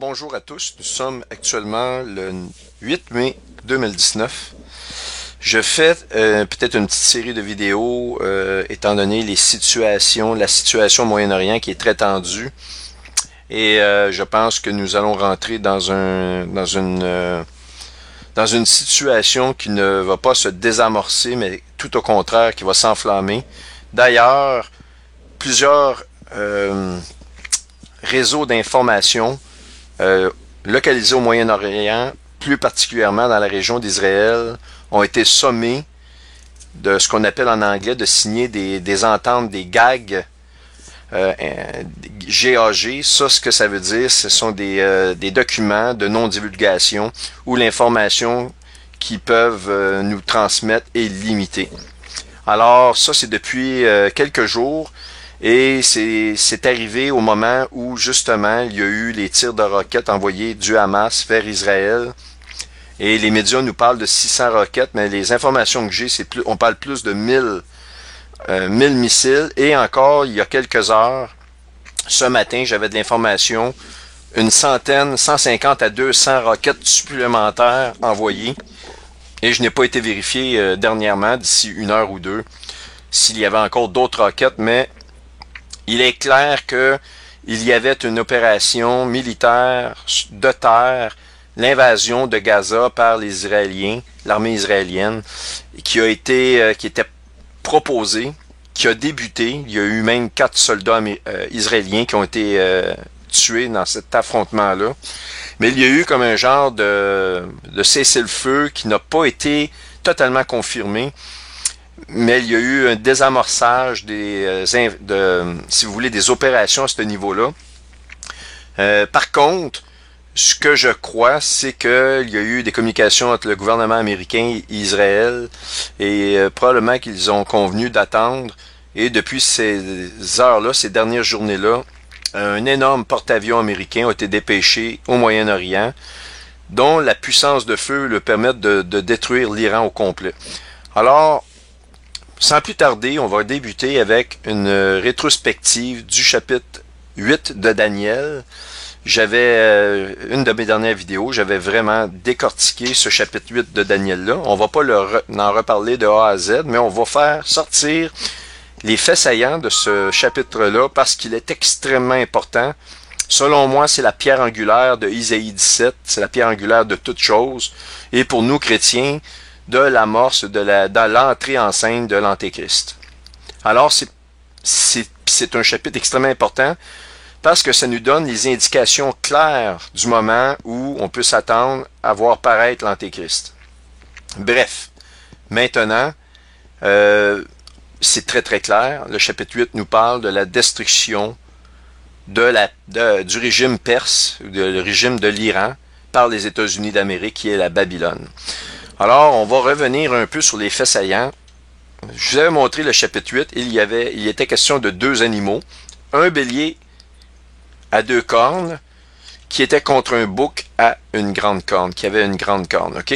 Bonjour à tous. Nous sommes actuellement le 8 mai 2019. Je fais peut-être une petite série de vidéos étant donné la situation au Moyen-Orient qui est très tendue. Et je pense que nous allons rentrer dans une situation qui ne va pas se désamorcer, mais tout au contraire, qui va s'enflammer. D'ailleurs, plusieurs réseaux d'information localisés au Moyen-Orient, plus particulièrement dans la région d'Israël, ont été sommés de ce qu'on appelle en anglais de signer des ententes, des gags, GAG. Ça, ce que ça veut dire, ce sont des documents de non-divulgation où l'information qu'ils peuvent nous transmettre est limitée. Alors, ça, c'est depuis quelques jours. Et c'est arrivé au moment où, justement, il y a eu les tirs de roquettes envoyés du Hamas vers Israël. Et les médias nous parlent de 600 roquettes, mais les informations que j'ai, on parle plus de 1000 missiles. Et encore, il y a quelques heures, ce matin, j'avais de l'information, une centaine, 150 à 200 roquettes supplémentaires envoyées. Et je n'ai pas été vérifié dernièrement, d'ici une heure ou deux, s'il y avait encore d'autres roquettes, mais il est clair que il y avait une opération militaire de terre, l'invasion de Gaza par les Israéliens, l'armée israélienne, qui était proposée, qui a débuté. Il y a eu même 4 soldats israéliens qui ont été tués dans cet affrontement-là. Mais il y a eu comme un genre de cessez-le-feu qui n'a pas été totalement confirmé. Mais il y a eu un désamorçage si vous voulez, des opérations à ce niveau-là. Par contre, ce que je crois, c'est qu'il y a eu des communications entre le gouvernement américain et Israël et probablement qu'ils ont convenu d'attendre. Et depuis ces heures-là, ces dernières journées-là, un énorme porte-avions américain a été dépêché au Moyen-Orient, dont la puissance de feu le permet de détruire l'Iran au complet. Alors, sans plus tarder, on va débuter avec une rétrospective du chapitre 8 de Daniel. J'avais une de mes dernières vidéos, j'avais vraiment décortiqué ce chapitre 8 de Daniel-là. On va pas en reparler de A à Z, mais on va faire sortir les faits saillants de ce chapitre-là parce qu'il est extrêmement important. Selon moi, c'est la pierre angulaire de Isaïe 17, c'est la pierre angulaire de toute chose. Et pour nous, chrétiens, de l'amorce dans l'entrée en scène de l'Antéchrist. Alors, c'est un chapitre extrêmement important parce que ça nous donne les indications claires du moment où on peut s'attendre à voir paraître l'Antéchrist. Bref, maintenant, c'est très très clair. Le chapitre 8 nous parle de la destruction du régime perse, le régime de l'Iran, par les États-Unis d'Amérique, qui est la Babylone. Alors, on va revenir un peu sur les faits saillants. Je vous avais montré le chapitre 8. Il était question de 2 animaux. Un bélier à 2 cornes qui était contre un bouc à une grande corne, qui avait une grande corne, ok?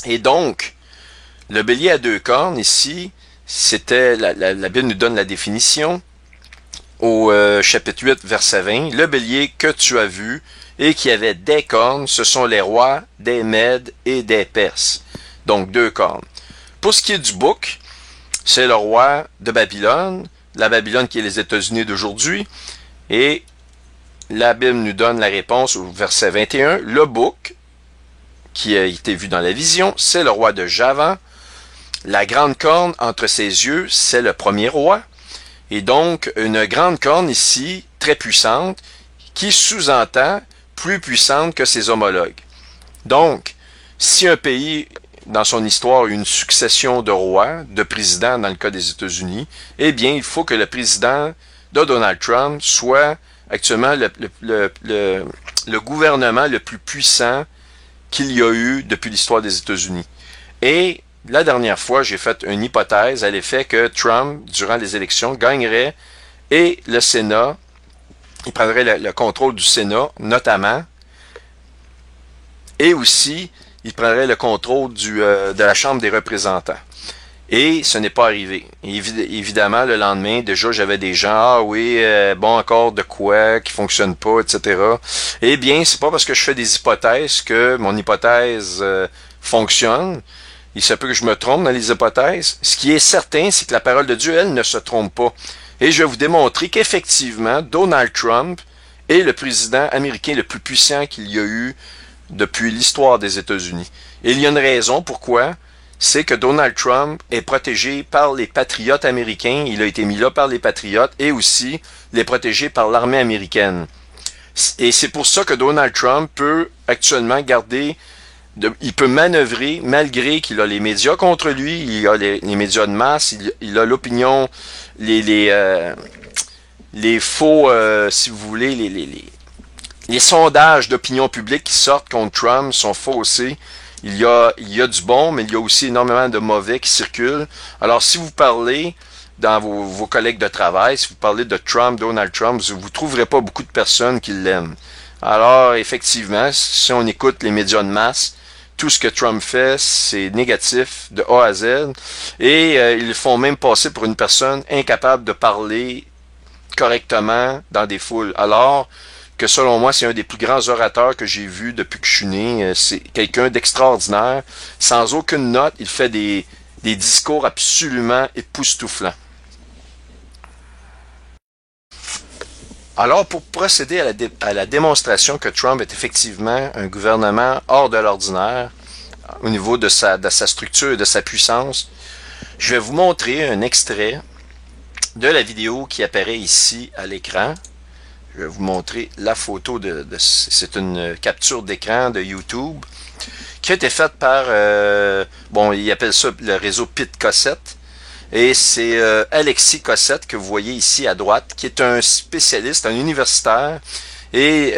Et donc, le bélier à 2 cornes, ici, c'était, la Bible nous donne la définition au chapitre 8, verset 20. Le bélier que tu as vu et qui avait des cornes, ce sont les rois des Mèdes et des Perses. Donc 2 cornes. Pour ce qui est du bouc, c'est le roi de Babylone, la Babylone qui est les États-Unis d'aujourd'hui, et la Bible nous donne la réponse au verset 21. Le bouc, qui a été vu dans la vision, c'est le roi de Javan. La grande corne entre ses yeux, c'est le premier roi. Et donc, une grande corne ici, très puissante, qui sous-entend plus puissante que ses homologues. Donc, si un pays, dans son histoire, a une succession de rois, de présidents dans le cas des États-Unis, eh bien, il faut que le président de Donald Trump soit actuellement le gouvernement le plus puissant qu'il y a eu depuis l'histoire des États-Unis. Et la dernière fois, j'ai fait une hypothèse à l'effet que Trump, durant les élections, gagnerait et le Sénat, il prendrait le contrôle du Sénat, notamment, et aussi, il prendrait le contrôle de la Chambre des représentants. Et ce n'est pas arrivé. Évidemment, le lendemain, déjà, j'avais des gens, ah oui, bon, encore de quoi, qui fonctionne pas, etc. Eh bien, c'est pas parce que je fais des hypothèses que mon hypothèse fonctionne. Il se peut que je me trompe dans les hypothèses. Ce qui est certain, c'est que la parole de Dieu, elle, ne se trompe pas. Et je vais vous démontrer qu'effectivement, Donald Trump est le président américain le plus puissant qu'il y a eu depuis l'histoire des États-Unis. Et il y a une raison pourquoi. C'est que Donald Trump est protégé par les patriotes américains. Il a été mis là par les patriotes et aussi il est protégé par l'armée américaine. Et c'est pour ça que Donald Trump peut actuellement il peut manœuvrer malgré qu'il a les médias contre lui, il a les médias de masse, il a l'opinion, les faux, si vous voulez, les sondages d'opinion publique qui sortent contre Trump sont faussés. Il y a du bon, mais il y a aussi énormément de mauvais qui circulent. Alors, si vous parlez dans vos collègues de travail, si vous parlez de Trump, Donald Trump, vous ne trouverez pas beaucoup de personnes qui l'aiment. Alors, effectivement, si on écoute les médias de masse, tout ce que Trump fait, c'est négatif de A à Z. Et ils le font même passer pour une personne incapable de parler correctement dans des foules. Alors que selon moi, c'est un des plus grands orateurs que j'ai vu depuis que je suis né. C'est quelqu'un d'extraordinaire. Sans aucune note, il fait des discours absolument époustouflants. Alors, pour procéder à la démonstration que Trump est effectivement un gouvernement hors de l'ordinaire, au niveau de sa structure et de sa puissance, je vais vous montrer un extrait de la vidéo qui apparaît ici à l'écran. Je vais vous montrer la photo c'est une capture d'écran de YouTube qui a été faite par, bon, ils appellent ça le réseau Pete Cossette. Et c'est Alexis Cossette que vous voyez ici à droite, qui est un spécialiste, un universitaire. Et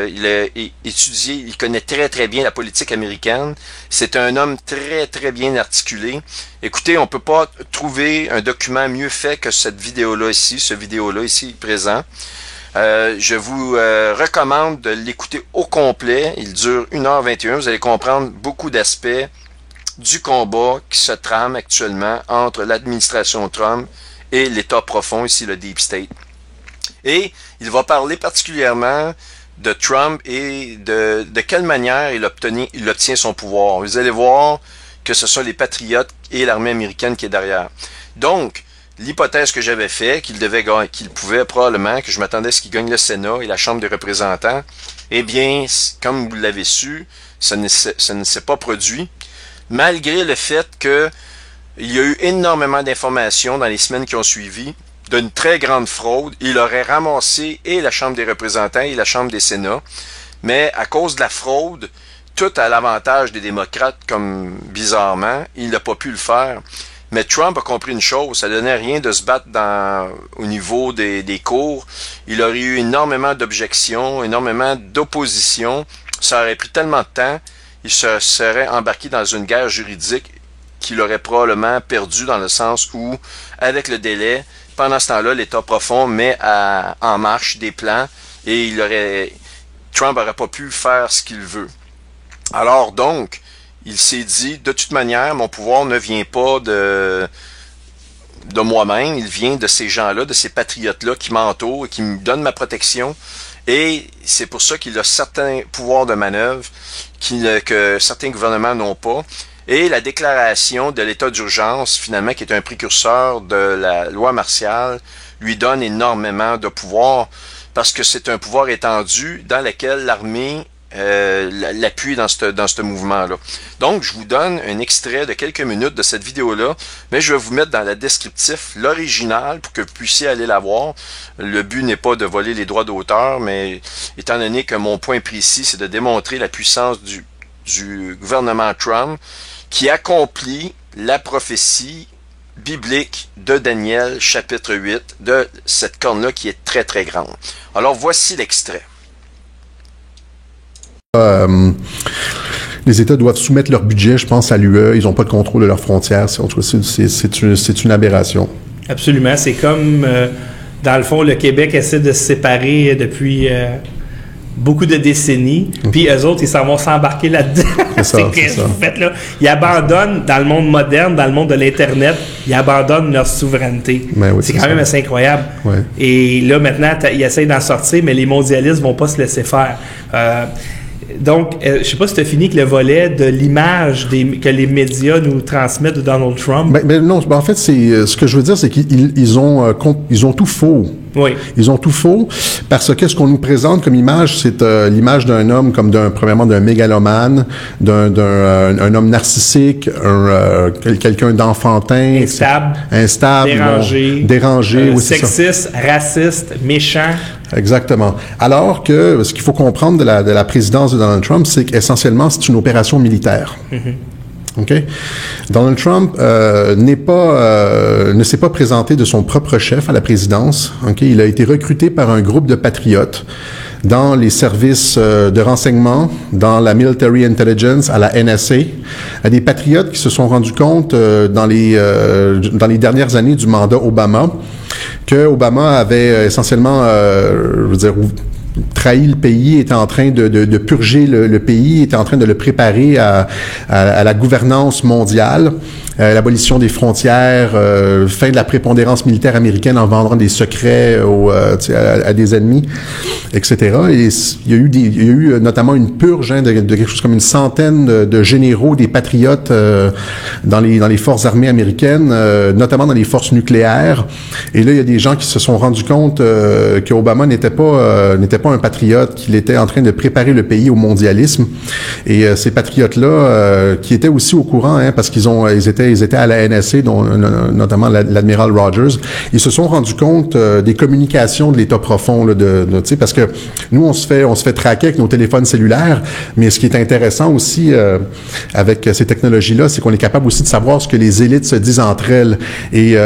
il a étudié, il connaît très très bien la politique américaine. C'est un homme très très bien articulé. Écoutez, on peut pas trouver un document mieux fait que cette vidéo-là ici, ce vidéo-là ici présent. Je vous recommande de l'écouter au complet. Il dure 1h21. Vous allez comprendre beaucoup d'aspects du combat qui se trame actuellement entre l'administration Trump et l'État profond, ici le Deep State. Et il va parler particulièrement de Trump et de quelle manière il obtient son pouvoir. Vous allez voir que ce sont les patriotes et l'armée américaine qui est derrière. Donc, l'hypothèse que j'avais fait, qu'il pouvait probablement, que je m'attendais à ce qu'il gagne le Sénat et la Chambre des représentants, eh bien, comme vous l'avez su, ça ne s'est pas produit, malgré le fait que il y a eu énormément d'informations dans les semaines qui ont suivi d'une très grande fraude. Il aurait ramassé et la Chambre des représentants et la Chambre des Sénats, mais à cause de la fraude, tout à l'avantage des démocrates, comme bizarrement, il n'a pas pu le faire. Mais Trump a compris une chose, ça ne donnait rien de se battre au niveau des cours. Il aurait eu énormément d'objections, énormément d'opposition. Ça aurait pris tellement de temps, il se serait embarqué dans une guerre juridique qu'il aurait probablement perdu dans le sens où, avec le délai, pendant ce temps-là, l'État profond met en marche des plans et Trump n'aurait pas pu faire ce qu'il veut. Alors donc, il s'est dit, de toute manière, mon pouvoir ne vient pas de moi-même, il vient de ces gens-là, de ces patriotes-là qui m'entourent et qui me donnent ma protection. Et c'est pour ça qu'il a certains pouvoirs de manœuvre que certains gouvernements n'ont pas. Et la déclaration de l'état d'urgence, finalement, qui est un précurseur de la loi martiale, lui donne énormément de pouvoir parce que c'est un pouvoir étendu dans lequel l'armée l'appuie dans ce mouvement-là. Donc, je vous donne un extrait de quelques minutes de cette vidéo-là, mais je vais vous mettre dans la descriptif l'original pour que vous puissiez aller la voir. Le but n'est pas de voler les droits d'auteur, mais étant donné que mon point précis, c'est de démontrer la puissance du gouvernement Trump qui accomplit la prophétie biblique de Daniel, chapitre 8, de cette corne-là qui est très très grande. Alors, voici l'extrait. Les États doivent soumettre leur budget, je pense, à l'UE. Ils n'ont pas de contrôle de leurs frontières. En tout cas, c'est une aberration. Absolument. C'est comme, dans le fond, le Québec essaie de se séparer depuis beaucoup de décennies, puis eux autres, ils s'en vont s'embarquer là-dedans. C'est ça. Fait, là. Ils abandonnent, dans le monde moderne, dans le monde de l'Internet, ils abandonnent leur souveraineté. Oui, c'est quand même assez incroyable. Ouais. Et là, maintenant, ils essayent d'en sortir, mais les mondialistes vont pas se laisser faire. Donc, je sais pas si tu as fini avec le volet de l'image que les médias nous transmettent de Donald Trump. Non, en fait, ce que je veux dire, c'est qu'ils ont tout faux. Oui. Ils ont tout faux parce que ce qu'on nous présente comme image, c'est l'image d'un homme comme premièrement d'un mégalomane, d'un homme narcissique, quelqu'un d'enfantin, instable, dérangé, oui, sexiste, raciste, méchant. Exactement. Alors que ce qu'il faut comprendre de la présidence de Donald Trump, c'est qu'essentiellement c'est une opération militaire. Okay? Donald Trump ne s'est pas présenté de son propre chef à la présidence. Okay? Il a été recruté par un groupe de patriotes dans les services de renseignement, dans la Military Intelligence, à la NSA, à des patriotes qui se sont rendus compte dans les dernières années du mandat Obama que Obama avait essentiellement, trahi le pays, était en train de purger le pays, était en train de le préparer à la gouvernance mondiale, l'abolition des frontières, fin de la prépondérance militaire américaine en vendant des secrets à des ennemis, etc. Et il y a eu notamment une purge de quelque chose comme une centaine de généraux des patriotes dans les forces armées américaines, notamment dans les forces nucléaires. Et là, il y a des gens qui se sont rendus compte que Obama n'était pas un patriote, qu'il était en train de préparer le pays au mondialisme. Et ces patriotes-là, qui étaient aussi au courant, parce qu'ils étaient à la NSA, dont notamment l'admiral Rogers, ils se sont rendus compte des communications de l'État profond, là, parce que nous, on se fait traquer avec nos téléphones cellulaires, mais ce qui est intéressant aussi avec ces technologies-là, c'est qu'on est capable aussi de savoir ce que les élites se disent entre elles. Et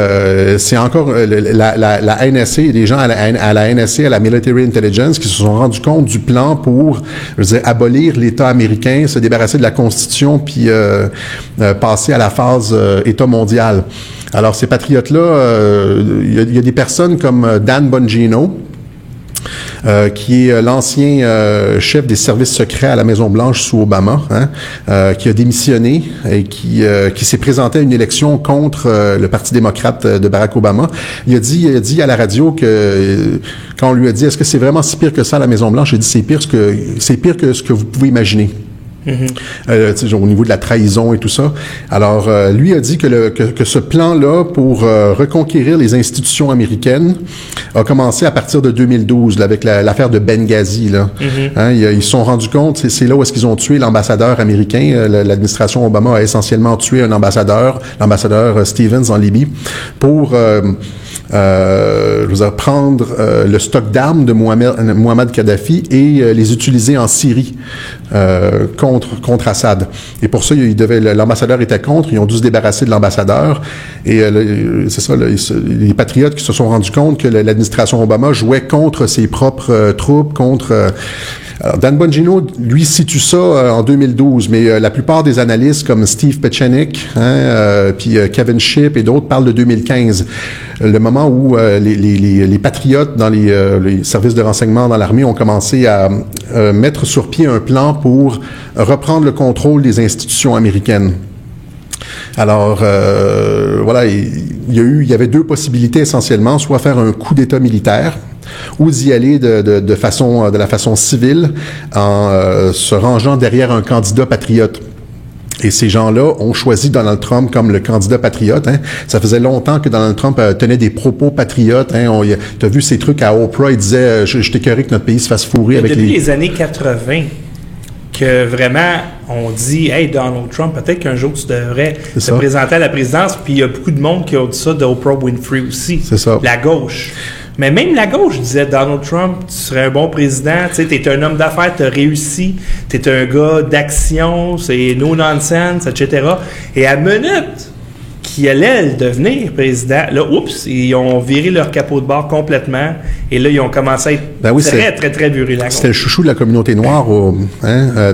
c'est encore la NSA, des gens à la NSA, à la Military Intelligence, qui se sont rendus compte du plan pour, abolir l'État américain, se débarrasser de la Constitution, puis passer à la phase État mondial. Alors, ces patriotes-là, il y a des personnes comme Dan Bongino, qui est l'ancien chef des services secrets à la Maison-Blanche sous Obama, qui a démissionné et qui s'est présenté à une élection contre le Parti démocrate de Barack Obama. Il a dit à la radio que quand on lui a dit « Est-ce que c'est vraiment si pire que ça à la Maison-Blanche? » Il a dit « C'est pire que ce que vous pouvez imaginer. » au niveau de la trahison et tout ça. Alors, lui a dit que ce plan-là pour reconquérir les institutions américaines a commencé à partir de 2012, là, avec l'affaire de Benghazi. Là. Ils se sont rendus compte, c'est là où est-ce qu'ils ont tué l'ambassadeur américain. L'administration Obama a essentiellement tué un l'ambassadeur Stevens en Libye, pour prendre le stock d'armes de Muammar Kadhafi et les utiliser en Syrie contre Assad. Et pour ça, l'ambassadeur était contre, ils ont dû se débarrasser de l'ambassadeur. Et c'est ça, les patriotes qui se sont rendus compte que l'administration Obama jouait contre ses propres troupes, contre... Alors, Dan Bongino, lui, situe ça en 2012, mais la plupart des analystes comme Steve Pechenik, puis Kevin Shipp et d'autres parlent de 2015, le moment où les patriotes dans les services de renseignement dans l'armée ont commencé à mettre sur pied un plan pour reprendre le contrôle des institutions américaines. Alors, il y avait deux possibilités essentiellement, soit faire un coup d'État militaire, ou d'y aller de la façon civile en se rangeant derrière un candidat patriote. Et ces gens-là ont choisi Donald Trump comme le candidat patriote. Ça faisait longtemps que Donald Trump tenait des propos patriotes. T'as vu ces trucs à Oprah, il disait « Je t'écœurais que notre pays se fasse fourrer avec depuis les années 80 que vraiment on dit « Hey, Donald Trump, peut-être qu'un jour tu devrais te présenter à la présidence. » Puis il y a beaucoup de monde qui a dit ça d'Oprah Winfrey aussi. C'est ça. La gauche. Mais même la gauche disait Donald Trump, tu serais un bon président, tu sais, t'es un homme d'affaires, t'as réussi, t'es un gars d'action, c'est no nonsense, etc. Et à minute qui allait devenir président, là, oups, ils ont viré leur capot de bord complètement, et là, ils ont commencé à être très, très virulents. C'était le chouchou de la communauté noire.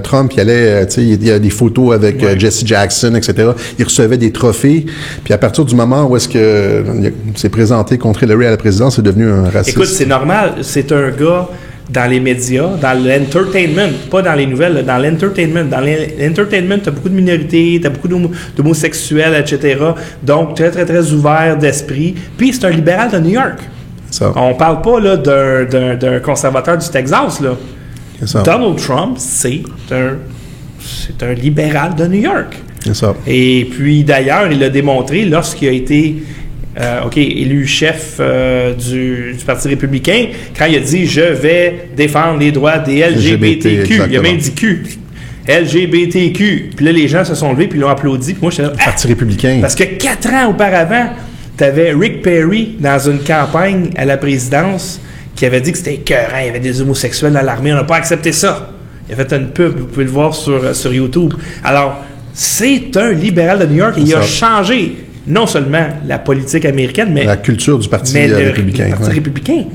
Trump, il allait, tu sais, il y a des photos avec Jesse Jackson, etc. Il recevait des trophées, puis à partir du moment où est-ce que il s'est présenté contre Hillary à la présidence, c'est devenu un raciste. Écoute, c'est normal, c'est un gars dans les médias, dans l'entertainment, pas dans les nouvelles, là, dans l'entertainment. Dans l'entertainment, tu as beaucoup de minorités, tu as beaucoup d'homosexuels, etc. Donc, très, très, très ouvert d'esprit. Puis, c'est un libéral de New York. Ça. On parle pas là, d'un conservateur du Texas. Là. Ça. Donald Trump, c'est un libéral de New York. C'est ça. Et puis, d'ailleurs, il l'a démontré lorsqu'il a été élu chef du Parti républicain, quand il a dit « Je vais défendre les droits des LGBTQ ». Il a même dit « Q ». LGBTQ. Puis là, les gens se sont levés puis l'ont applaudi. Puis moi, j'étais là, « Parti républicain. » Parce que 4 ans auparavant, tu avais Rick Perry dans une campagne à la présidence qui avait dit que c'était écœurant, il y avait des homosexuels dans l'armée, on n'a pas accepté ça. Il a fait une pub, vous pouvez le voir sur YouTube. Alors, c'est un libéral de New York et il a changé non seulement la politique américaine, mais la culture du Parti républicain. Le Parti républicain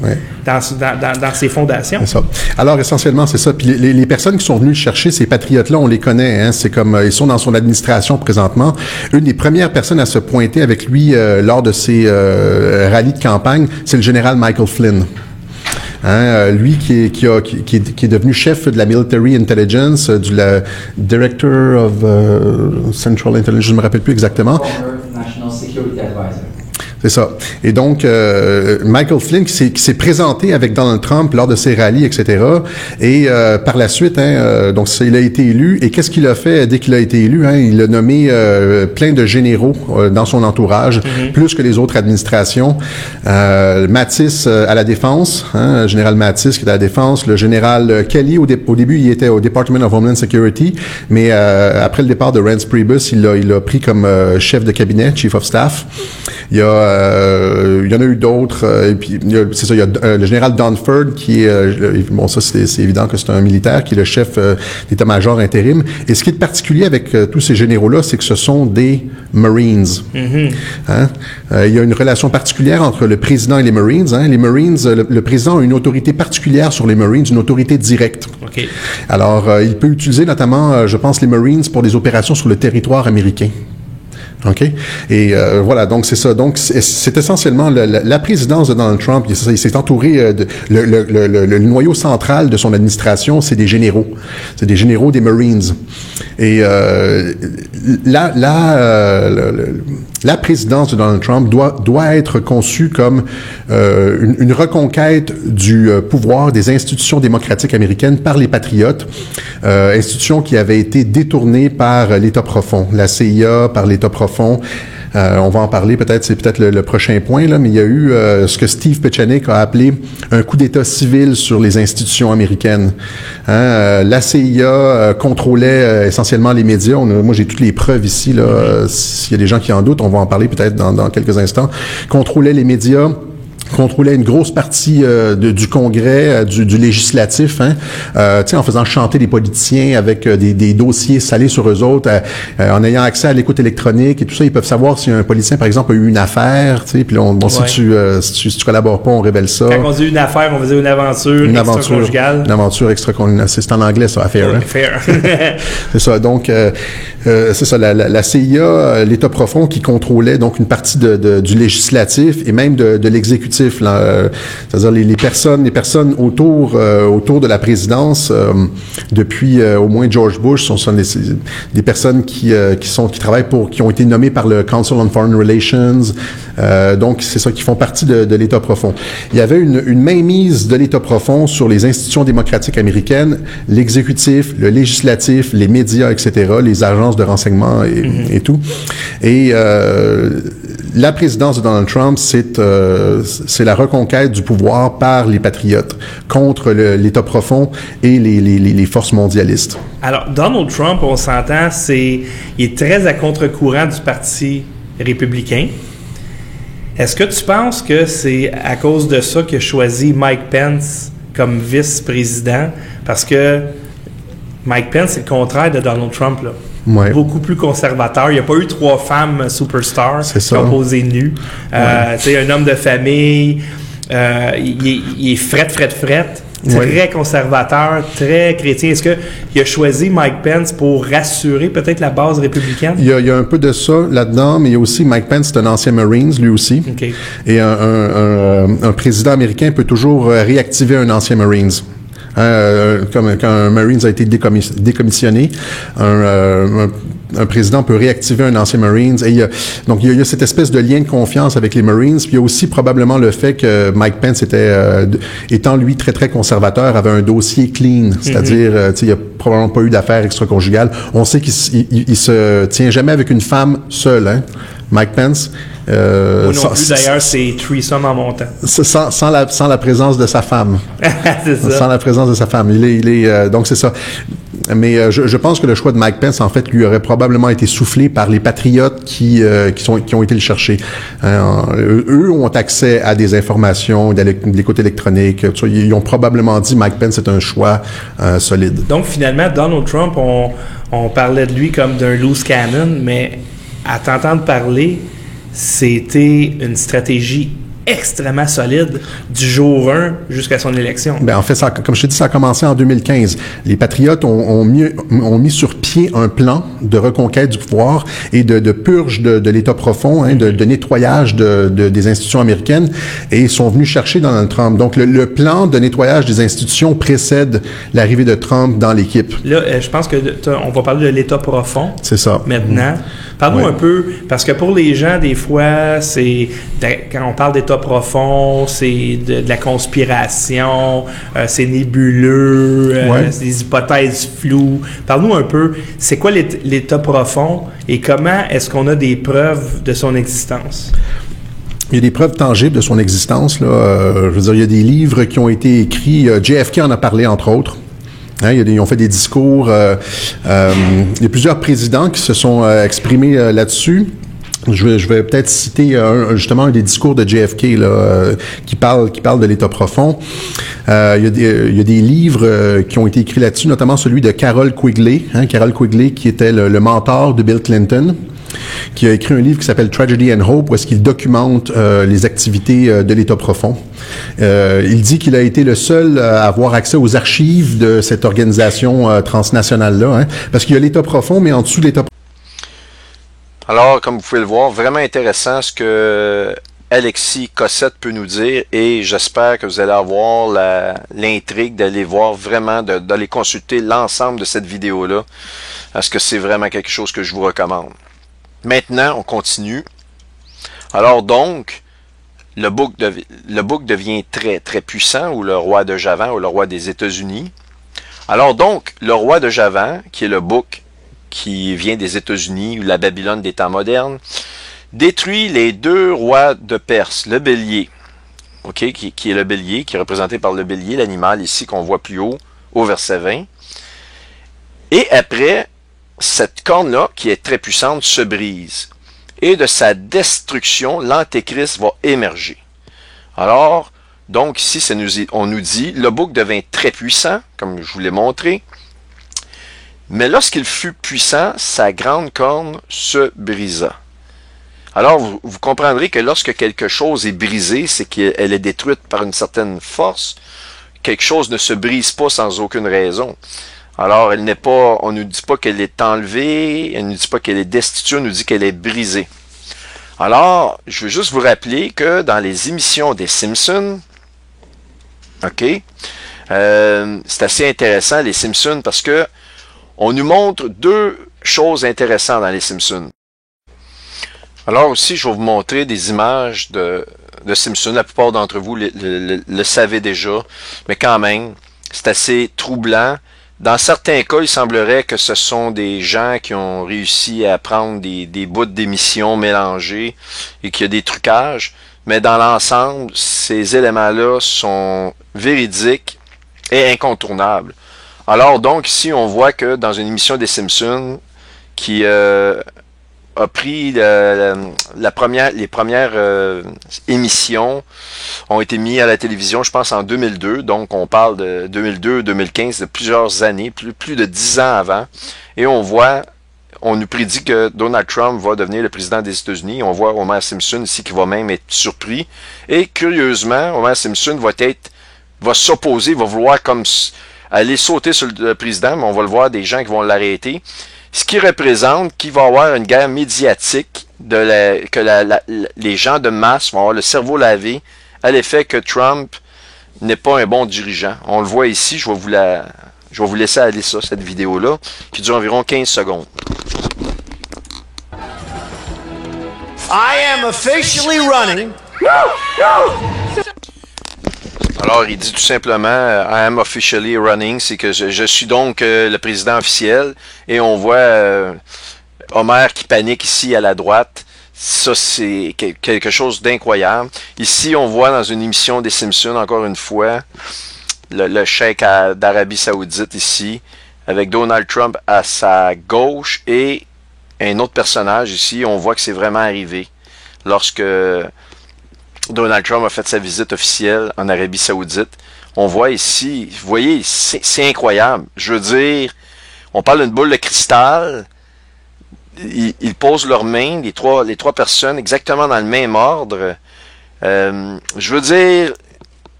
dans ses fondations. C'est ça. Alors, essentiellement, c'est ça. Puis les personnes qui sont venues chercher ces patriotes-là, on les connaît. Hein? C'est comme ils sont dans son administration présentement. Une des premières personnes à se pointer avec lui lors de ses rallyes de campagne, c'est le général Michael Flynn. Lui qui est devenu chef de la Military Intelligence, du Director of Central Intelligence, je ne me rappelle plus exactement. National Security Advisor. C'est ça. Et donc, Michael Flynn qui s'est présenté avec Donald Trump lors de ses rallyes, etc. Et par la suite, donc il a été élu. Et qu'est-ce qu'il a fait dès qu'il a été élu? Il a nommé plein de généraux dans son entourage, plus que les autres administrations. Mattis à la défense, général Mattis qui est à la défense. Le général Kelly, au début, il était au Department of Homeland Security, mais après le départ de Reince Priebus, il l'a pris comme chef de cabinet, Chief of Staff. Il y en a eu d'autres. Et puis, il y a le général Dunford qui est, bon, ça c'est évident que c'est un militaire, qui est le chef d'état-major intérim. Et ce qui est particulier avec tous ces généraux-là, c'est que ce sont des Marines. Il y a une relation particulière entre le président et les Marines. Les Marines, le président a une autorité particulière sur les Marines, une autorité directe. Okay. Alors, il peut utiliser notamment, je pense, les Marines pour des opérations sur le territoire américain. OK? Et voilà, donc c'est ça. Donc, c'est essentiellement la présidence de Donald Trump. Il s'est entouré le noyau central de son administration, c'est des généraux. C'est des généraux des Marines. Et la présidence de Donald Trump doit être conçue comme une reconquête du pouvoir des institutions démocratiques américaines par les patriotes, institutions qui avaient été détournées par l'État profond, la CIA par l'État profond. On va en parler peut-être, c'est peut-être le prochain point, là, mais il y a eu ce que Steve Pieczenik a appelé un coup d'État civil sur les institutions américaines. La CIA contrôlait essentiellement les médias. Moi, j'ai toutes les preuves ici. Là, s'il y a des gens qui en doutent, on va en parler peut-être dans quelques instants. Contrôlait les médias, contrôlait une grosse partie du Congrès, du législatif, en faisant chanter les politiciens avec des dossiers salés sur eux autres, en ayant accès à l'écoute électronique et tout ça. Ils peuvent savoir si un politicien, par exemple, a eu une affaire, puis là, si tu collabores pas, on révèle ça. Quand on dit une affaire, on faisait une aventure extra-conjugale. Une aventure extra-conjugale. C'est en anglais, ça, affaire. Affaire. C'est ça. Donc, c'est ça, la CIA, l'État profond qui contrôlait donc une partie du législatif et même de l'exécutif. C'est-à-dire les personnes autour de la présidence depuis au moins George Bush sont des personnes qui travaillent qui ont été nommées par le Council on Foreign Relations. Donc c'est ça qui font partie de l'État profond. Il y avait une mainmise de l'État profond sur les institutions démocratiques américaines, l'exécutif, le législatif, les médias, etc., les agences de renseignement et tout. Et la présidence de Donald Trump, c'est la reconquête du pouvoir par les patriotes contre l'État profond et les forces mondialistes. Alors, Donald Trump, on s'entend, il est très à contre-courant du Parti républicain. Est-ce que tu penses que c'est à cause de ça qu'il a choisi Mike Pence comme vice-président? Parce que Mike Pence, c'est le contraire de Donald Trump, là. Ouais. Beaucoup plus conservateur. Il n'y a pas eu 3 femmes superstars qui ont posé nues. Tu sais, un homme de famille, il est fret. Très conservateur, très chrétien. Est-ce qu'il a choisi Mike Pence pour rassurer peut-être la base républicaine? Il y a un peu de ça là-dedans, mais il y a aussi Mike Pence, c'est un ancien Marines, lui aussi. Okay. Et un président américain peut toujours réactiver un ancien Marines. Comme quand un Marine a été décommissionné, un président peut réactiver un ancien Marines. Et donc, il y a cette espèce de lien de confiance avec les Marines. Puis il y a aussi probablement le fait que Mike Pence étant lui très, très conservateur, avait un dossier clean. C'est-à-dire, il n'y a probablement pas eu d'affaires extra-conjugales. On sait qu'il se tient jamais avec une femme seule, hein, Mike Pence. Moi non plus, d'ailleurs, c'est threesome en montant. Sans la présence de sa femme. C'est ça. Sans la présence de sa femme. Donc, c'est ça. Mais je pense que le choix de Mike Pence, en fait, lui aurait probablement été soufflé par les patriotes qui ont été le chercher. Eux ont accès à des informations, de l'écoute électronique. Ils ont probablement dit Mike Pence est un choix solide. Donc, finalement, Donald Trump, on parlait de lui comme d'un loose cannon, mais à t'entendre parler, c'était une stratégie extrêmement solide du jour 1 jusqu'à son élection. Ben en fait, comme je te dis, ça a commencé en 2015. Les Patriotes ont mis sur pied un plan de reconquête du pouvoir et de purge de l'État profond, hein, de nettoyage des institutions américaines, et ils sont venus chercher Donald Trump. Donc, le plan de nettoyage des institutions précède l'arrivée de Trump dans l'équipe. Là, je pense que on va parler de l'État profond. C'est ça. Maintenant. Parle-nous un peu, parce que pour les gens, des fois, quand on parle d'État profond, c'est de la conspiration, c'est nébuleux, c'est des hypothèses floues. Parle-nous un peu, c'est quoi l'État profond et comment est-ce qu'on a des preuves de son existence? Il y a des preuves tangibles de son existence, là. Je veux dire, il y a des livres qui ont été écrits. JFK en a parlé, entre autres. Hein, ils ont fait des discours. Il y a plusieurs présidents qui se sont exprimés là-dessus. Je vais peut-être citer justement un des discours de JFK là, qui parle de l'État profond. Il y a des livres qui ont été écrits là-dessus, notamment celui de Carroll Quigley. Carroll Quigley, qui était le mentor de Bill Clinton, qui a écrit un livre qui s'appelle Tragedy and Hope, où est-ce qu'il documente les activités de l'État profond. Il dit qu'il a été le seul à avoir accès aux archives de cette organisation transnationale-là, hein, parce qu'il y a l'État profond, mais en dessous de l'État profond. Alors, comme vous pouvez le voir, vraiment intéressant ce que Alexis Cossette peut nous dire, et j'espère que vous allez avoir l'intrigue d'aller voir vraiment, d'aller consulter l'ensemble de cette vidéo-là, parce que c'est vraiment quelque chose que je vous recommande. Maintenant, on continue. Alors donc, le bouc devient très, très puissant, ou le roi de Javan, ou le roi des États-Unis. Alors donc, le roi de Javan, qui est le bouc qui vient des États-Unis, ou la Babylone des temps modernes, détruit les deux rois de Perse, le bélier, qui est le bélier, qui est représenté par le bélier, l'animal ici qu'on voit plus haut, au verset 20. Et après, cette corne-là, qui est très puissante, se brise. Et de sa destruction, l'Antéchrist va émerger. Alors, donc ici, on nous dit, le bouc devint très puissant, comme je vous l'ai montré, mais lorsqu'il fut puissant, sa grande corne se brisa. Alors, vous comprendrez que lorsque quelque chose est brisé, c'est qu'elle est détruite par une certaine force. Quelque chose ne se brise pas sans aucune raison. Alors, on ne nous dit pas qu'elle est enlevée, elle ne nous dit pas qu'elle est destituée, on nous dit qu'elle est brisée. Alors, je veux juste vous rappeler que dans les émissions des Simpsons, c'est assez intéressant, les Simpsons, parce que on nous montre deux choses intéressantes dans les Simpsons. Alors aussi, je vais vous montrer des images de Simpsons. La plupart d'entre vous le savaient déjà, mais quand même, c'est assez troublant. Dans certains cas, il semblerait que ce sont des gens qui ont réussi à prendre des bouts d'émissions mélangés et qu'il y a des trucages. Mais dans l'ensemble, ces éléments-là sont véridiques et incontournables. Alors donc ici, on voit que dans une émission des Simpsons qui a pris les premières émissions ont été mises à la télévision, je pense en 2002, donc on parle de 2002-2015, de plusieurs années, plus de 10 ans avant, et on nous prédit que Donald Trump va devenir le président des États-Unis. On voit Homer Simpson ici qui va même être surpris, et curieusement, Homer Simpson va s'opposer, va vouloir aller sauter sur le président, mais on va le voir des gens qui vont l'arrêter. Ce qui représente qu'il va y avoir une guerre médiatique, que les gens de masse vont avoir le cerveau lavé à l'effet que Trump n'est pas un bon dirigeant. On le voit ici, je vais vous laisser aller ça, cette vidéo-là, qui dure environ 15 secondes. I am officially running. Alors, il dit tout simplement, I am officially running, c'est que je suis donc le président officiel, et on voit Homer qui panique ici à la droite. Ça, c'est quelque chose d'incroyable. Ici, on voit dans une émission des Simpsons, encore une fois, le cheikh d'Arabie Saoudite ici, avec Donald Trump à sa gauche, et un autre personnage ici, on voit que c'est vraiment arrivé lorsque Donald Trump a fait sa visite officielle en Arabie Saoudite. On voit ici, vous voyez, c'est incroyable. Je veux dire, on parle d'une boule de cristal. Ils posent leurs mains, les trois personnes, exactement dans le même ordre. Je veux dire,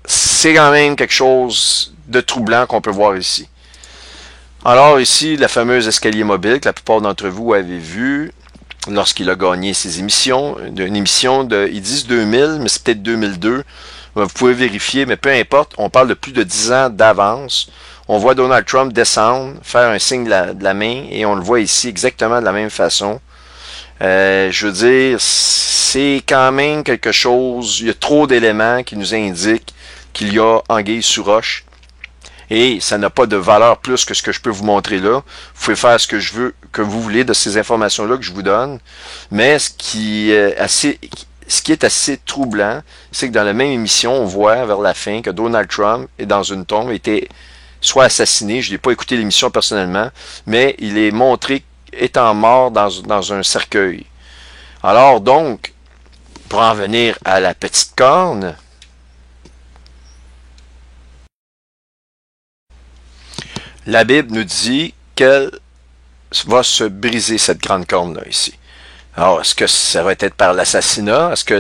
c'est quand même quelque chose de troublant qu'on peut voir ici. Alors ici, la fameuse escalier mobile que la plupart d'entre vous avez vu lorsqu'il a gagné ses émissions. Une émission de, ils disent 2000, mais c'est peut-être 2002. Vous pouvez vérifier, mais peu importe, on parle de plus de 10 ans d'avance. On voit Donald Trump descendre, faire un signe de la main, et on le voit ici exactement de la même façon. Je veux dire, c'est quand même quelque chose, il y a trop d'éléments qui nous indiquent qu'il y a anguille sous roche. Et ça n'a pas de valeur plus que ce que je peux vous montrer là. Vous pouvez faire ce que je veux, que vous voulez de ces informations-là que je vous donne. Mais ce qui est assez troublant, c'est que dans la même émission, on voit vers la fin que Donald Trump est dans une tombe, était soit assassiné. Je n'ai pas écouté l'émission personnellement, mais il est montré étant mort dans un cercueil. Alors donc, pour en venir à la petite corne, la Bible nous dit qu'elle va se briser, cette grande corne-là ici. Alors, est-ce que ça va être par l'assassinat? Est-ce que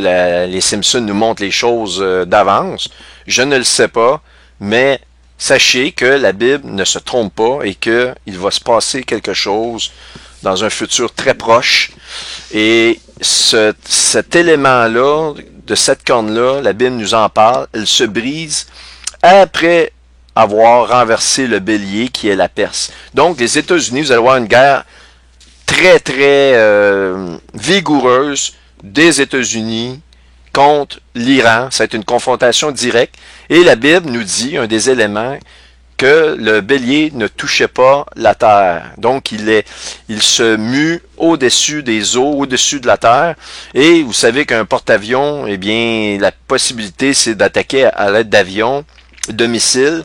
les Simpsons nous montrent les choses d'avance? Je ne le sais pas, mais sachez que la Bible ne se trompe pas et qu'il va se passer quelque chose dans un futur très proche. Et cet élément-là, de cette corne-là, la Bible nous en parle, elle se brise après avoir renversé le bélier qui est la Perse. Donc, les États-Unis, vous allez avoir une guerre très, très vigoureuse des États-Unis contre l'Iran. Ça va être une confrontation directe. Et la Bible nous dit, un des éléments, que le bélier ne touchait pas la terre. Donc, il se mue au-dessus des eaux, au-dessus de la terre. Et vous savez qu'un porte-avions, eh bien, la possibilité, c'est d'attaquer à l'aide d'avions, de missiles.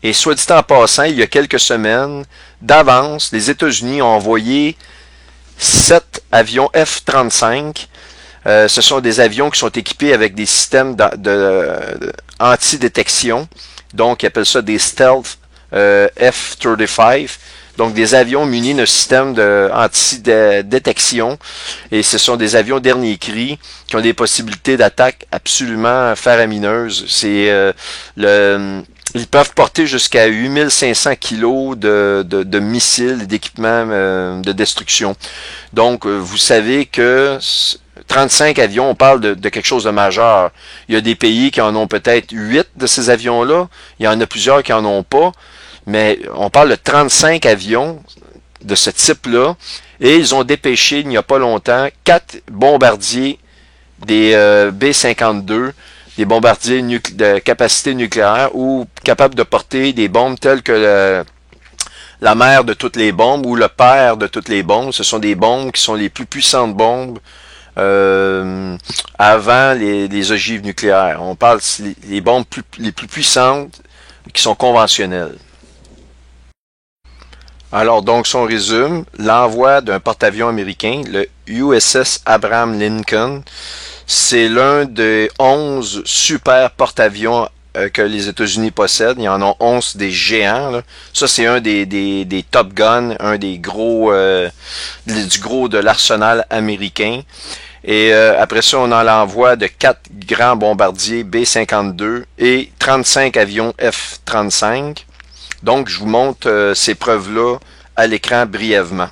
Et soit dit en passant, il y a quelques semaines, d'avance, les États-Unis ont envoyé 7 avions F-35. Ce sont des avions qui sont équipés avec des systèmes anti-détection. Donc, ils appellent ça des Stealth F-35. Donc, des avions munis d'un système anti-détection. Et ce sont des avions dernier cri qui ont des possibilités d'attaque absolument faramineuses. Ils peuvent porter jusqu'à 8500 kilos de missiles et d'équipements de destruction. Donc, vous savez que 35 avions, on parle de quelque chose de majeur. Il y a des pays qui en ont peut-être 8 de ces avions-là. Il y en a plusieurs qui en ont pas. Mais on parle de 35 avions de ce type-là. Et ils ont dépêché, il n'y a pas longtemps, 4 bombardiers des B-52, des bombardiers de capacité nucléaire ou capables de porter des bombes telles que la mère de toutes les bombes ou le père de toutes les bombes. Ce sont des bombes qui sont les plus puissantes bombes avant les ogives nucléaires. On parle des bombes les plus puissantes qui sont conventionnelles. Alors donc, si on résume, l'envoi d'un porte-avions américain, le USS Abraham Lincoln, c'est l'un des 11 super porte-avions que les États-Unis possèdent. Il y en a 11 des géants. Là. Ça, c'est un des Top Gun, un des gros du gros de l'arsenal américain. Et après ça, on a l'envoi de 4 grands bombardiers B-52 et 35 avions F-35. Donc, je vous montre ces preuves-là à l'écran brièvement.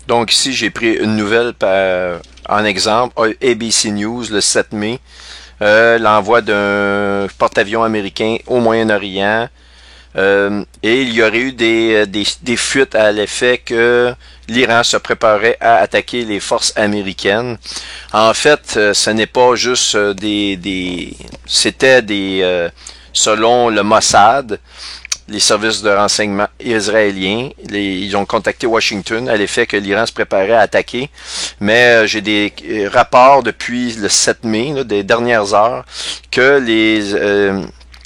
Donc, ici, j'ai pris une nouvelle en exemple, ABC News, le 7 mai. l'envoi d'un porte-avions américain au Moyen-Orient. Et il y aurait eu des fuites à l'effet que l'Iran se préparait à attaquer les forces américaines. En fait, ce n'est pas juste c'était selon le Mossad, les services de renseignement israéliens, ils ont contacté Washington à l'effet que l'Iran se préparait à attaquer. Mais j'ai des rapports depuis le 7 mai, là, des dernières heures, que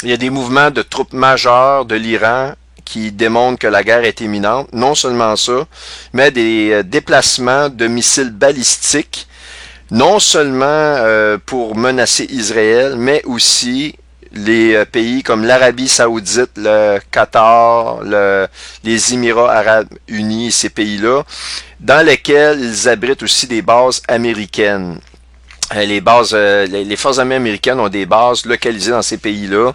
il y a des mouvements de troupes majeures de l'Iran qui démontrent que la guerre est imminente. Non seulement ça, mais des déplacements de missiles balistiques, non seulement pour menacer Israël, mais aussi les pays comme l'Arabie Saoudite, le Qatar, les Émirats Arabes Unis, ces pays-là, dans lesquels ils abritent aussi des bases américaines. Les forces armées américaines ont des bases localisées dans ces pays-là.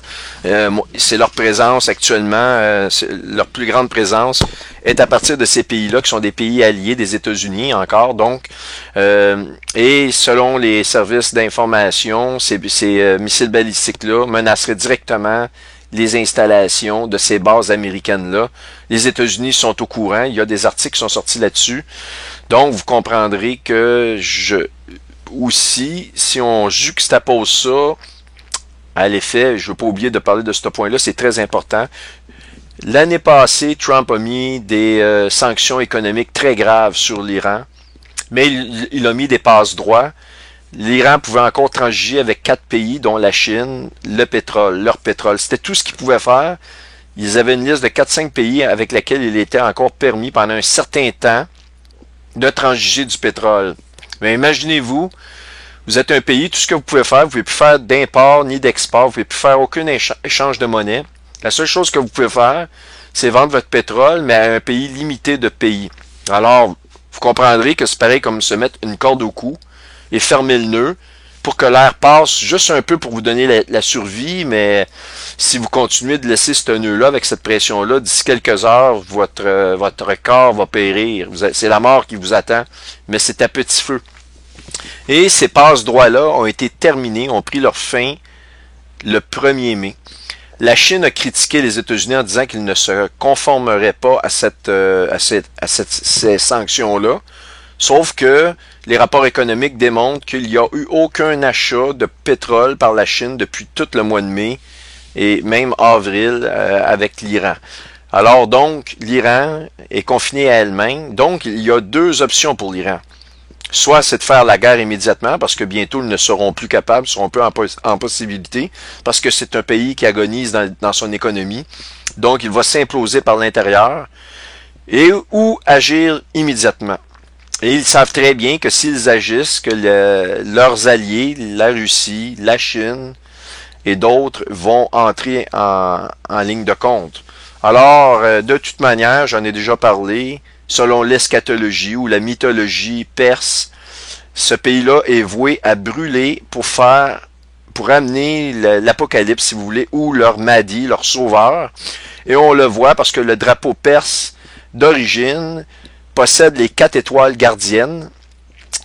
C'est leur présence actuellement, leur plus grande présence est à partir de ces pays-là, qui sont des pays alliés des États-Unis encore. Donc, et selon les services d'information, ces missiles balistiques-là menaceraient directement les installations de ces bases américaines-là. Les États-Unis sont au courant. Il y a des articles qui sont sortis là-dessus. Donc, vous comprendrez que aussi, si on juxtapose ça à l'effet, je ne veux pas oublier de parler de ce point-là, c'est très important. L'année passée, Trump a mis des sanctions économiques très graves sur l'Iran, mais il a mis des passe-droits. L'Iran pouvait encore transiger avec 4 pays, dont la Chine, le pétrole, leur pétrole. C'était tout ce qu'ils pouvaient faire. Ils avaient une liste de 4-5 pays avec laquelle il était encore permis pendant un certain temps de transiger du pétrole. Mais imaginez-vous, vous êtes un pays, tout ce que vous pouvez faire, vous ne pouvez plus faire d'import ni d'export, vous ne pouvez plus faire aucun échange de monnaie. La seule chose que vous pouvez faire, c'est vendre votre pétrole, mais à un pays limité de pays. Alors, vous comprendrez que c'est pareil comme se mettre une corde au cou et fermer le nœud pour que l'air passe juste un peu pour vous donner la survie, mais si vous continuez de laisser ce nœud-là avec cette pression-là, d'ici quelques heures, votre corps va périr. C'est la mort qui vous attend, mais c'est à petit feu. Et ces passe-droits-là ont été terminés, ont pris leur fin le 1er mai. La Chine a critiqué les États-Unis en disant qu'ils ne se conformeraient pas à ces sanctions-là, sauf que les rapports économiques démontrent qu'il n'y a eu aucun achat de pétrole par la Chine depuis tout le mois de mai et même avril avec l'Iran. Alors donc, l'Iran est confiné à elle-même. Donc, il y a 2 options pour l'Iran. Soit c'est de faire la guerre immédiatement, parce que bientôt ils ne seront plus capables, seront peu en possibilité, parce que c'est un pays qui agonise dans son économie. Donc, il va s'imploser par l'intérieur, ou agir immédiatement. Et ils savent très bien que s'ils agissent, que leurs alliés, la Russie, la Chine et d'autres vont entrer en ligne de compte. Alors, de toute manière, j'en ai déjà parlé, selon l'eschatologie ou la mythologie perse, ce pays-là est voué à brûler pour amener l'apocalypse, si vous voulez, ou leur Mahdi, leur sauveur. Et on le voit parce que le drapeau perse d'origine possède les 4 étoiles gardiennes.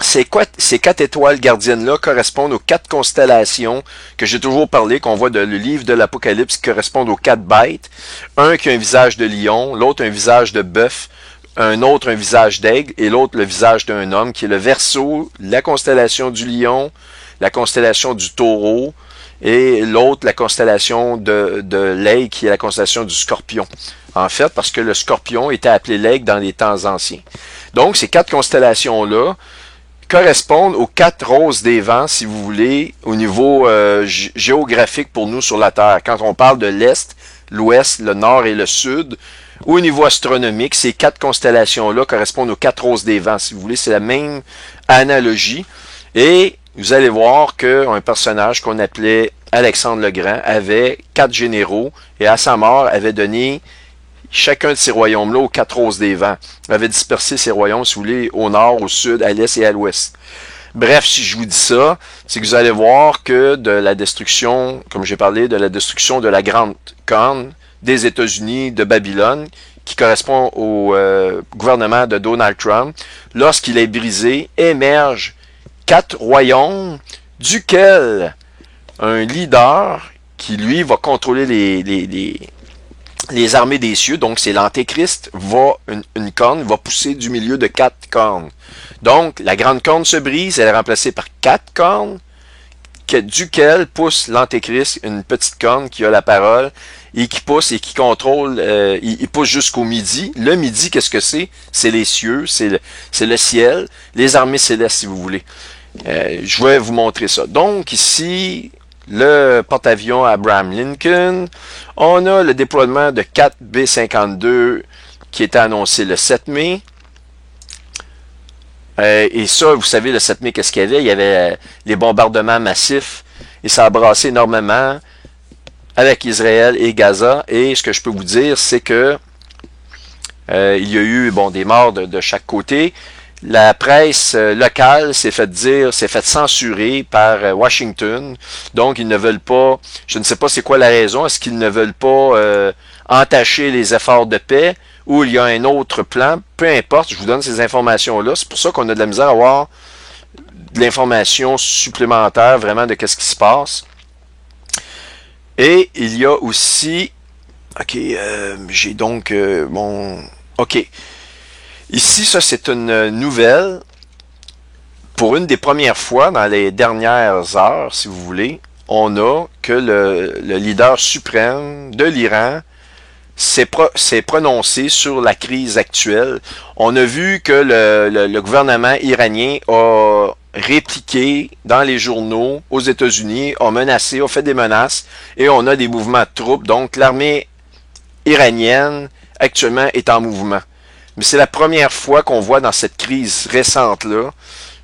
Ces 4 étoiles gardiennes-là correspondent aux 4 constellations que j'ai toujours parlé, qu'on voit dans le livre de l'Apocalypse, qui correspondent aux 4 bêtes. Un qui a un visage de lion, l'autre un visage de bœuf, un autre un visage d'aigle, et l'autre le visage d'un homme, qui est le Verseau, la constellation du lion, la constellation du taureau, et l'autre la constellation de l'aigle, qui est la constellation du scorpion. En fait, parce que le scorpion était appelé l'aigle dans les temps anciens. Donc, ces 4 constellations-là correspondent aux 4 roses des vents, si vous voulez, au niveau géographique pour nous sur la Terre. Quand on parle de l'Est, l'Ouest, le Nord et le Sud, au niveau astronomique, ces 4 constellations-là correspondent aux 4 roses des vents, si vous voulez. C'est la même analogie. Et vous allez voir qu'un personnage qu'on appelait Alexandre le Grand avait 4 généraux et à sa mort avait donné chacun de ces royaumes-là aux 4 roses des vents. Il avait dispersé ces royaumes, si vous voulez, au nord, au sud, à l'est et à l'ouest. Bref, si je vous dis ça, c'est que vous allez voir que de la destruction, comme j'ai parlé, de la destruction de la grande corne des États-Unis, de Babylone, qui correspond au gouvernement de Donald Trump, lorsqu'il est brisé, émergent 4 royaumes duquel un leader qui, lui, va contrôler les armées des cieux. Donc, c'est l'Antéchrist, une corne va pousser du milieu de 4 cornes. Donc, la grande corne se brise, elle est remplacée par 4 cornes, duquel pousse l'Antéchrist, une petite corne qui a la parole, et qui pousse et qui contrôle, il pousse jusqu'au midi. Le midi, qu'est-ce que c'est? C'est les cieux, c'est le ciel, les armées célestes, si vous voulez. Je vais vous montrer ça. Donc, ici, le porte-avions Abraham Lincoln. On a le déploiement de 4 B-52 qui était annoncé le 7 mai. Et ça, vous savez, le 7 mai, qu'est-ce qu'il y avait? Il y avait les bombardements massifs et ça a brassé énormément avec Israël et Gaza. Et ce que je peux vous dire, c'est que il y a eu des morts de chaque côté. La presse locale s'est fait censurer par Washington. Donc, ils ne veulent pas, je ne sais pas c'est quoi la raison, est-ce qu'ils ne veulent pas entacher les efforts de paix ou il y a un autre plan? Peu importe, je vous donne ces informations-là. C'est pour ça qu'on a de la misère à avoir de l'information supplémentaire vraiment de qu'est-ce qui se passe. Et il y a aussi, j'ai donc ici, ça c'est une nouvelle pour une des premières fois dans les dernières heures, si vous voulez, on a que le leader suprême de l'Iran s'est prononcé sur la crise actuelle. On a vu que le gouvernement iranien a répliqué dans les journaux aux États-Unis, a menacé, a fait des menaces, et on a des mouvements de troupes. Donc, l'armée iranienne, actuellement, est en mouvement. Mais c'est la première fois qu'on voit dans cette crise récente-là,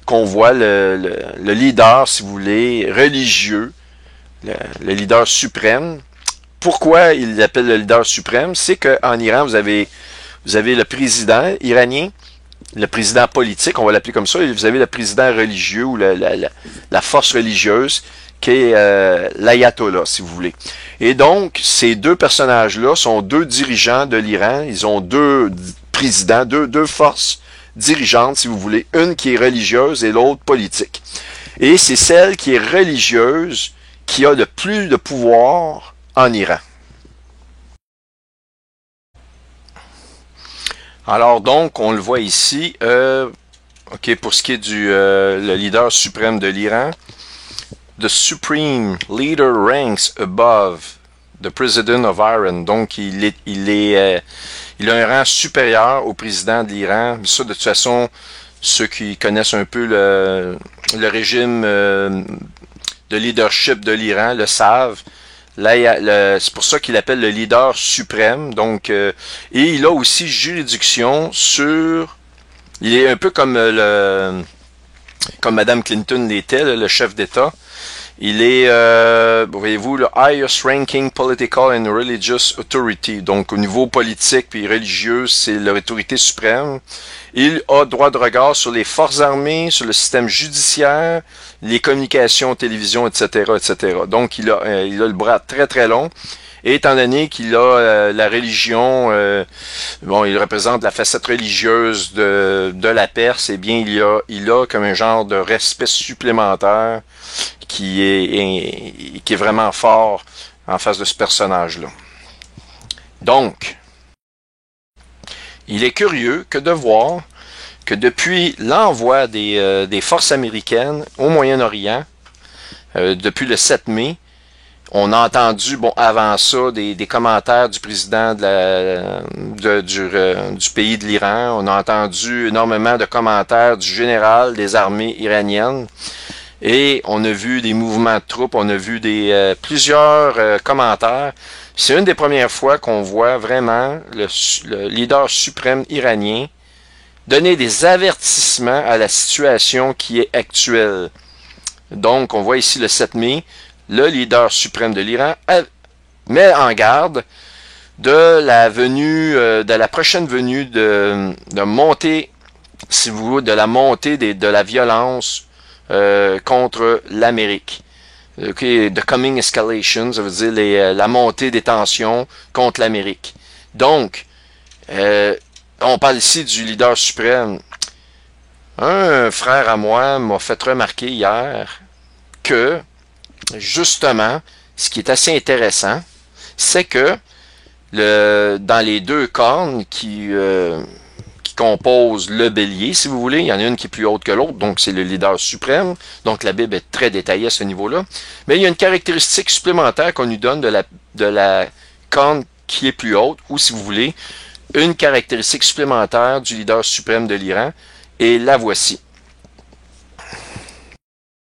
qu'on voit le leader, si vous voulez, religieux, le leader suprême. Pourquoi il l'appelle le leader suprême? C'est qu'en Iran, vous avez le président iranien, le président politique, on va l'appeler comme ça, et vous avez le président religieux ou la force religieuse qui est l'ayatollah, si vous voulez. Et donc, ces deux personnages-là sont deux dirigeants de l'Iran. Ils ont deux présidents, deux forces dirigeantes, si vous voulez. Une qui est religieuse et l'autre politique. Et c'est celle qui est religieuse qui a le plus de pouvoir en Iran. Alors donc, on le voit ici, pour ce qui est du le leader suprême de l'Iran, the supreme leader ranks above the president of Iran. Donc, il a un rang supérieur au président de l'Iran. Ça, de toute façon, ceux qui connaissent un peu le régime de leadership de l'Iran le savent. Là, c'est pour ça qu'il appelle le leader suprême. Donc, et il a aussi juridiction sur. Il est un peu comme Mme Clinton l'était, le chef d'État. Il est, voyez-vous, le highest ranking political and religious authority. Donc, au niveau politique puis religieux, c'est l'autorité suprême. Il a droit de regard sur les forces armées, sur le système judiciaire, les communications, télévision, etc., etc. Donc, il a le bras très, très long. Et étant donné qu'il a la religion, il représente la facette religieuse de la Perse, eh bien, il a comme un genre de respect supplémentaire qui est vraiment fort en face de ce personnage-là. Donc, il est curieux que de voir que depuis l'envoi des forces américaines au Moyen-Orient, depuis le 7 mai, on a entendu, avant ça, des commentaires du président du pays de l'Iran. On a entendu énormément de commentaires du général des armées iraniennes. Et on a vu des mouvements de troupes, on a vu plusieurs commentaires. C'est une des premières fois qu'on voit vraiment le leader suprême iranien donner des avertissements à la situation qui est actuelle. Donc, on voit ici le 7 mai, le leader suprême de l'Iran met en garde de la prochaine venue de montée, si vous voulez, de la montée de la violence contre l'Amérique. The coming escalation, ça veut dire la montée des tensions contre l'Amérique. Donc, on parle ici du leader suprême. Un frère à moi m'a fait remarquer hier que justement, ce qui est assez intéressant, c'est que dans les deux cornes qui composent le bélier, si vous voulez, il y en a une qui est plus haute que l'autre, donc c'est le leader suprême, donc la Bible est très détaillée à ce niveau-là, mais il y a une caractéristique supplémentaire qu'on nous donne de la corne qui est plus haute, ou si vous voulez, une caractéristique supplémentaire du leader suprême de l'Iran, et la voici.